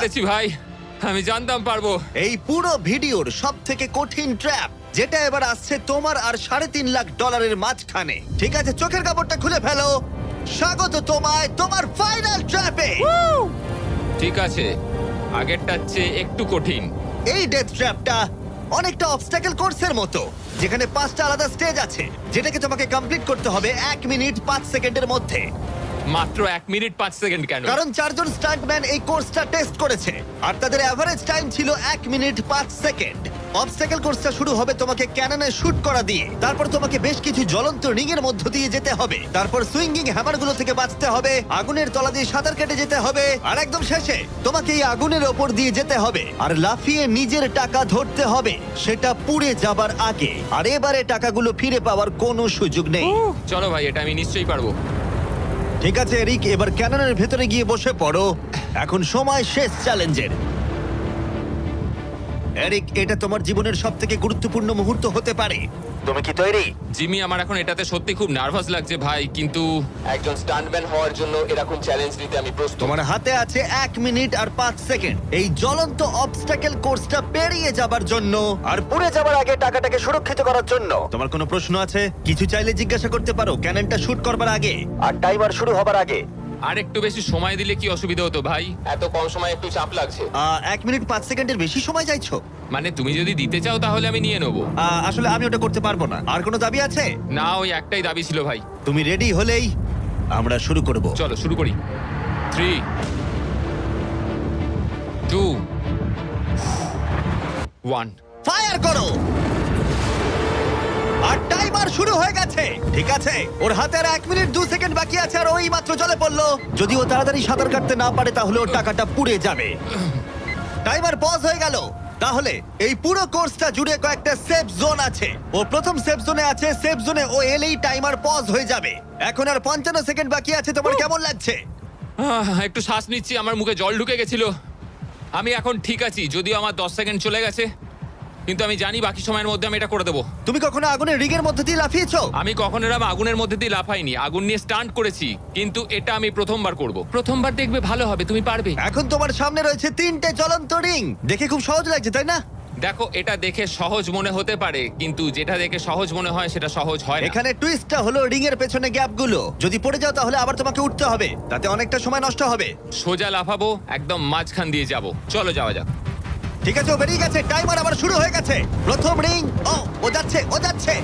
পেরেছি ভাই, আমি জানতাম পারবো। এই পুরো ভিডিওর সব থেকে কঠিন ট্র্যাপ, যেটা এবার আসছে তোমার আর $3.5 লাখ মাঝখানে। ঠিক আছে, চোখের কাপড়টা খুলে ফেলো। স্বাগত তোমায় তোমার ফাইনাল ট্র্যাপে। ঠিক আছে, আগেরটার চেয়ে একটু কঠিন। এই ডেথ ট্র্যাপটা অনেকটা অবস্টাকেল কোর্সের মতো, যেখানে 5টা আলাদা স্টেজ আছে, যেটাকে তোমাকে কমপ্লিট করতে হবে 1 মিনিট 5 সেকেন্ডের মধ্যে। মাত্র 1 মিনিট 5 সেকেন্ড কেন? কারণ 4 জন স্টান্টম্যান এই কোর্সটা টেস্ট করেছে, আর তাদের এভারেজ টাইম ছিল 1 মিনিট 5 সেকেন্ড। অবস্টাকেল কোর্সটা শুরু হবে তোমাকে ক্যাননে শুট করা দিয়ে, তারপর তোমাকে বেশ কিছু জ্বলন্ত রিং এর মধ্য দিয়ে যেতে হবে, তারপর সুইঙ্গিং হ্যামারগুলো থেকে বাঁচতে হবে, আগুনের তলা দিয়ে সাঁতার কেটে যেতে হবে, আর একদম শেষে তোমাকে এই আগুনের ওপর দিয়ে যেতে হবে আর লাফিয়ে নিজের টাকা ধরতে হবে, সেটা পুড়ে যাবার আগে। আর এবারে টাকাগুলো ফিরে পাওয়ার কোনো সুযোগ নেই। চলো ভাই, এটা আমি নিশ্চয়ই পারবো। ঠিক আছে এরিক, এবার ক্যাননের ভেতরে গিয়ে বসে পড়ো। এখন সময় শেষ চ্যালেঞ্জের। এরিক, এটা তোমার জীবনের সবথেকে গুরুত্বপূর্ণ মুহূর্ত হতে পারে। তুমি কি তৈরি? জিমি, আমার এখন এটাতে সত্যি খুব নার্ভাস লাগছে ভাই, কিন্তু একজন স্টান্টম্যান হওয়ার জন্য এরকম চ্যালেঞ্জ নিতে আমি প্রস্তুত। তোমার হাতে আছে 1 মিনিট আর 5 সেকেন্ড এই জ্বলন্ত অবস্টাকেল কোর্সটা পেরিয়ে যাবার জন্য আর পুড়ে যাবার আগে টাকাটাকে সুরক্ষিত করার জন্য। তোমার কোনো প্রশ্ন আছে? কিছু চাইলে জিজ্ঞাসা করতে পারো ক্যাননটা শুট করবার আগে আর টাইমার শুরু হবার আগে। আর একটু বেশি সময় দিলে কি অসুবিধা হতো ভাই? এত কম সময়ে একটু চাপ লাগছে। 1 মিনিট 5 সেকেন্ডের বেশি সময় চাইছো? মানে তুমি যদি দিতে চাও তাহলে আমি নিয়ে নেবো। আসলে আমি ওটা করতে পারবো না। আর কোনো দাবি আছে? না, ওই একটাই দাবি ছিল ভাই। তুমি রেডি হলেই আমরা শুরু করব। চলো শুরু করি। 3 2 1 ফায়ার করো! আর টাইমার শুরু হয়ে গেছে। ঠিক আছে, ওর হাতে আর 1 মিনিট 2 সেকেন্ড বাকি আছে, আর ওই মাত্র জলে পড়লো। যদি ও তাড়াতাড়ি সাঁতার কাটতে না পারে তাহলে ওর টাকাটা পুড়ে যাবে। টাইমার পজ হয়ে গেল। তাহলে এই পুরো কোর্সটা জুড়ে কয়েকটা সেফ জোন আছে। ও প্রথম সেফ জোনে আছে। সেফ জোনে ও এলেই টাইমার পজ হয়ে যাবে। এখন আর 55 সেকেন্ড বাকি আছে। তোমার কেমন লাগছে? একটু শ্বাস নিচ্ছি, আমার মুখে জল ঢুকে গেছিল। আমি এখন ঠিক আছি, যদিও আমার 10 সেকেন্ড চলে গেছে, কিন্তু আমি জানি বাকি সময়ের মধ্যে আমি এটা করে দেবো। তুমি কখনো আগুনের রিগের মধ্যে দিয়ে লাফিয়েছো? আমি কখনো এরকম আগুনের মধ্যে দিয়ে লাফাইনি, আগুন নিয়ে স্টান্ট করেছি, কিন্তু এটা আমি প্রথমবার করব। প্রথমবার দেখবে ভালো হবে, তুমি পারবে। এখন তোমার সামনে রয়েছে 3টে জ্বলন্ত রিং। দেখে খুব সহজ লাগছে, তাই না? দেখো, এটা দেখে সহজ মনে হতে পারে, কিন্তু যেটা দেখে সহজ মনে হয় সেটা সহজ হয় না। এখানে টুইস্টটা হলো রিং এর পেছনে গ্যাপগুলো। যদি পড়ে যাও তাহলে আবার তোমাকে উঠতে হবে, তাতে অনেকটা সময় নষ্ট হবে। সোজা লাফাবো, একদম মাঝখান দিয়ে যাব। চলো যাওয়া যাক। ঠিক আছে, ও বেরিয়ে গেছে। টাইমার আবার শুরু হয়ে গেছে। প্রথম রিং। ও যাচ্ছে,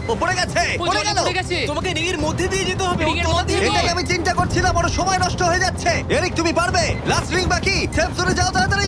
ও পড়ে গেছে, পড়ে গেল। তোমাকে রিংয়ের মধ্যে দিয়ে যেতে হবে। রিংয়ের মধ্যে দিয়ে- এটাই আমি চিন্তা করছিলাম, ওর সময় নষ্ট হয়ে যাচ্ছে। এরিক, তুমি পারবে। লাস্ট রিং বাকি। সেফ জোনে যাও তাড়াতাড়ি।